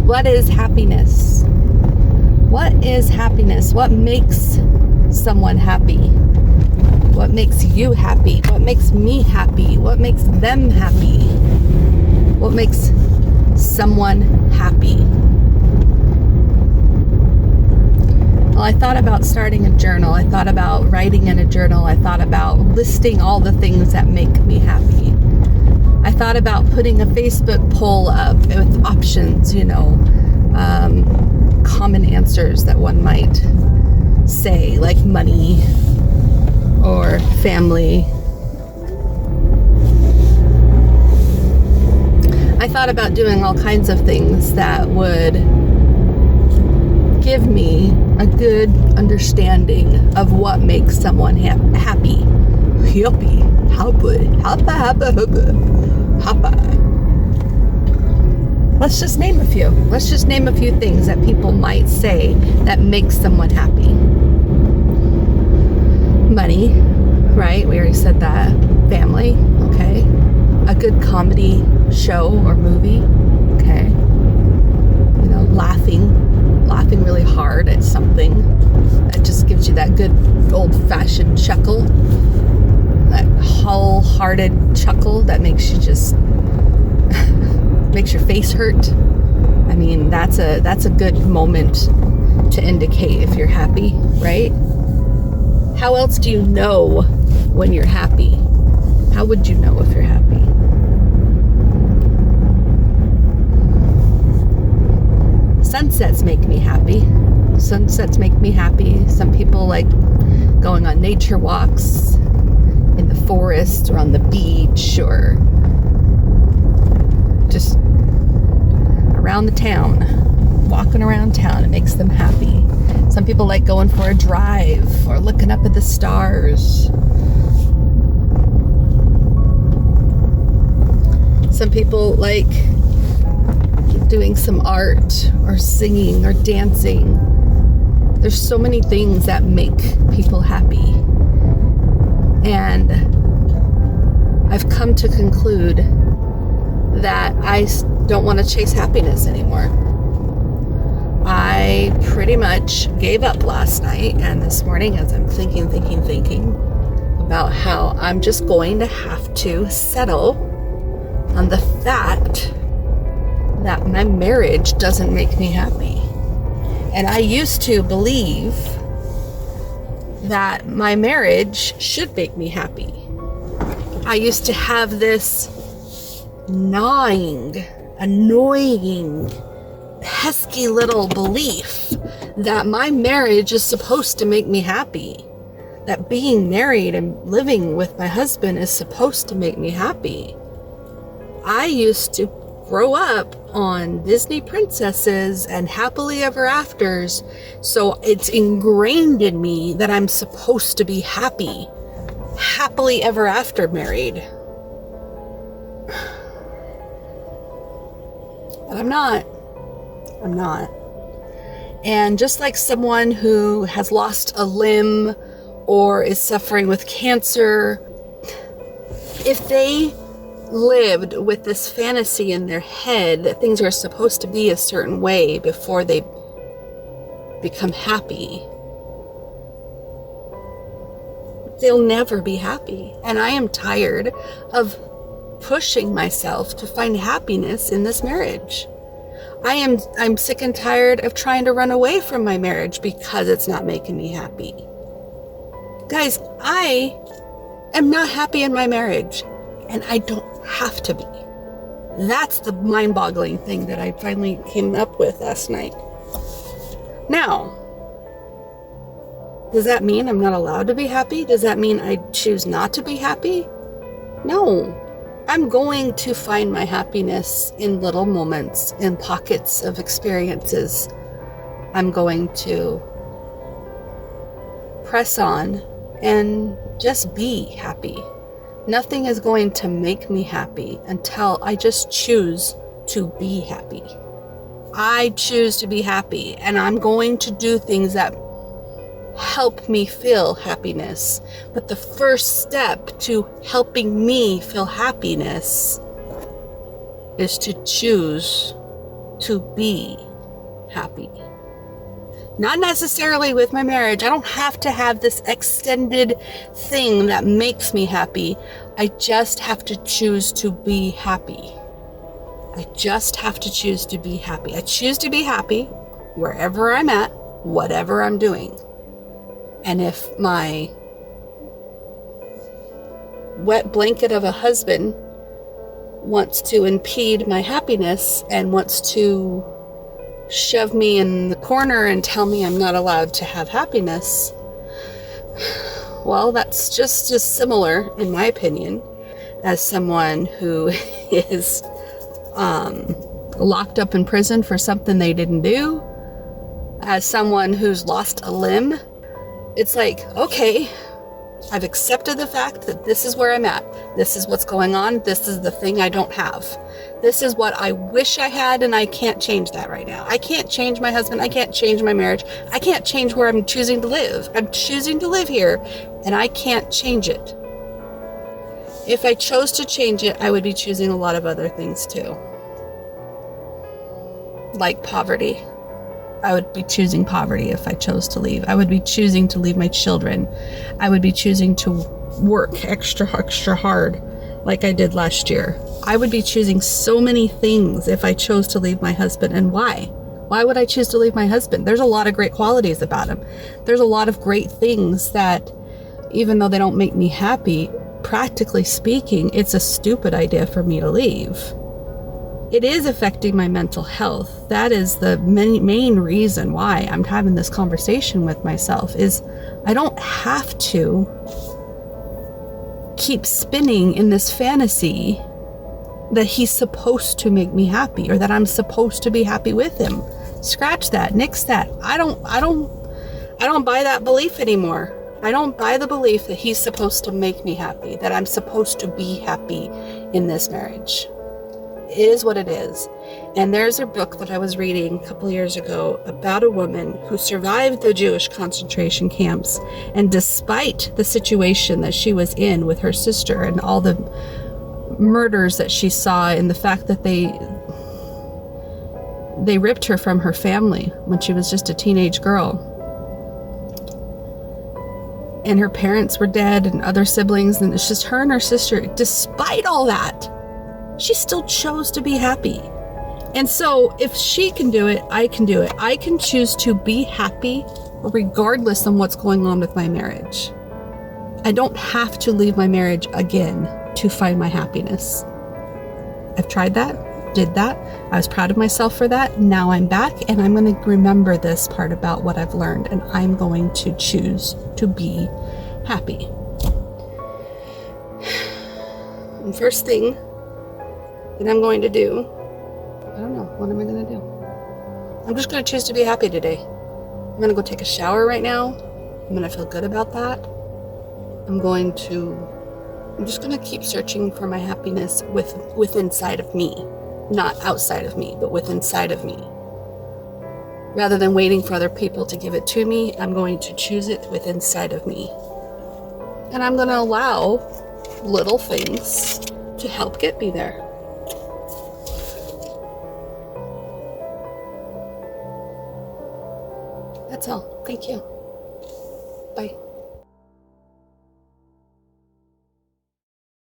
What is happiness? What is happiness? What makes someone happy? What makes you happy? What makes me happy? What makes them happy? What makes someone happy? Well, I thought about starting a journal. I thought about writing in a journal. I thought about listing all the things that make me happy. I thought about putting a Facebook poll up with options, common answers that one might say, like money or family. I thought about doing all kinds of things that would give me a good understanding of what makes someone happy. Happy. Let's just name a few. Let's just name a few things that people might say that makes someone happy. Money, right? We already said that. Family, okay. A good comedy show or movie, okay. Laughing really hard at something that just gives you that good old-fashioned chuckle, that wholehearted chuckle that makes you just makes your face hurt. I mean, that's a good moment to indicate if you're happy, right? How else do you know when you're happy? How would you know if you're happy? Sunsets make me happy. Sunsets make me happy. Some people like going on nature walks in the forest or on the beach or just around the town, walking around town. It makes them happy. Some people like going for a drive or looking up at the stars. Some people like doing some art or singing or dancing. There's so many things that make people happy. And I've come to conclude that I don't want to chase happiness anymore. I pretty much gave up last night and this morning as I'm thinking about how I'm just going to have to settle on the fact that my marriage doesn't make me happy. And I used to believe that my marriage should make me happy. I used to have this gnawing, annoying, pesky little belief that my marriage is supposed to make me happy. That being married and living with my husband is supposed to make me happy. I used to grow up on Disney princesses and happily ever afters, so it's ingrained in me that I'm supposed to be happily ever after married. But I'm not. And just like someone who has lost a limb or is suffering with cancer, if they lived with this fantasy in their head that things are supposed to be a certain way before they become happy, they'll never be happy. And I am tired of pushing myself to find happiness in this marriage. I'm sick and tired of trying to run away from my marriage because it's not making me happy. Guys, I am not happy in my marriage, and I don't have to be. That's the mind-boggling thing that I finally came up with last night. Now, does that mean I'm not allowed to be happy? Does that mean I choose not to be happy? No. I'm going to find my happiness in little moments, in pockets of experiences. I'm going to press on and just be happy. Nothing is going to make me happy until I just choose to be happy. I choose to be happy, and I'm going to do things that help me feel happiness. But the first step to helping me feel happiness is to choose to be happy. Not necessarily with my marriage. I don't have to have this extended thing that makes me happy. I just have to choose to be happy. I just have to choose to be happy. I choose to be happy wherever I'm at, whatever I'm doing. And if my wet blanket of a husband wants to impede my happiness and wants to shove me in the corner and tell me I'm not allowed to have happiness, well, that's just as similar, in my opinion, as someone who is locked up in prison for something they didn't do, as someone who's lost a limb. It's like, okay, I've accepted the fact that this is where I'm at. This is what's going on. This is the thing I don't have. This is what I wish I had, and I can't change that right now. I can't change my husband. I can't change my marriage. I can't change where I'm choosing to live. I'm choosing to live here, and I can't change it. If I chose to change it, I would be choosing a lot of other things too. Like poverty. I would be choosing poverty if I chose to leave. I would be choosing to leave my children. I would be choosing to work extra hard like I did last year. I would be choosing so many things if I chose to leave my husband. And why? Why would I choose to leave my husband? There's a lot of great qualities about him. There's a lot of great things that, even though they don't make me happy, practically speaking, it's a stupid idea for me to leave. It is affecting my mental health. That is the main reason why I'm having this conversation with myself, is I don't have to keep spinning in this fantasy that he's supposed to make me happy, or that I'm supposed to be happy with him. Scratch that, nix that. I don't buy that belief anymore. I don't buy the belief that he's supposed to make me happy, that I'm supposed to be happy in this marriage. It is what it is. And there's a book that I was reading a couple years ago about a woman who survived the Jewish concentration camps, and despite the situation that she was in with her sister and all the murders that she saw, and the fact that they ripped her from her family when she was just a teenage girl, and her parents were dead and other siblings, and it's just her and her sister. Despite all that, she still chose to be happy. And so if she can do it, I can do it. I can choose to be happy regardless of what's going on with my marriage. I don't have to leave my marriage again to find my happiness. I've tried that, did that. I was proud of myself for that. Now I'm back, and I'm going to remember this part about what I've learned, and I'm going to choose to be happy. And first thing that I'm going to do, I don't know, what am I going to do? I'm just going to choose to be happy today. I'm going to go take a shower right now. I'm going to feel good about that. I'm just going to keep searching for my happiness with inside of me. Not outside of me, but with inside of me. Rather than waiting for other people to give it to me, I'm going to choose it with inside of me. And I'm going to allow little things to help get me there. That's all. Thank you. Bye.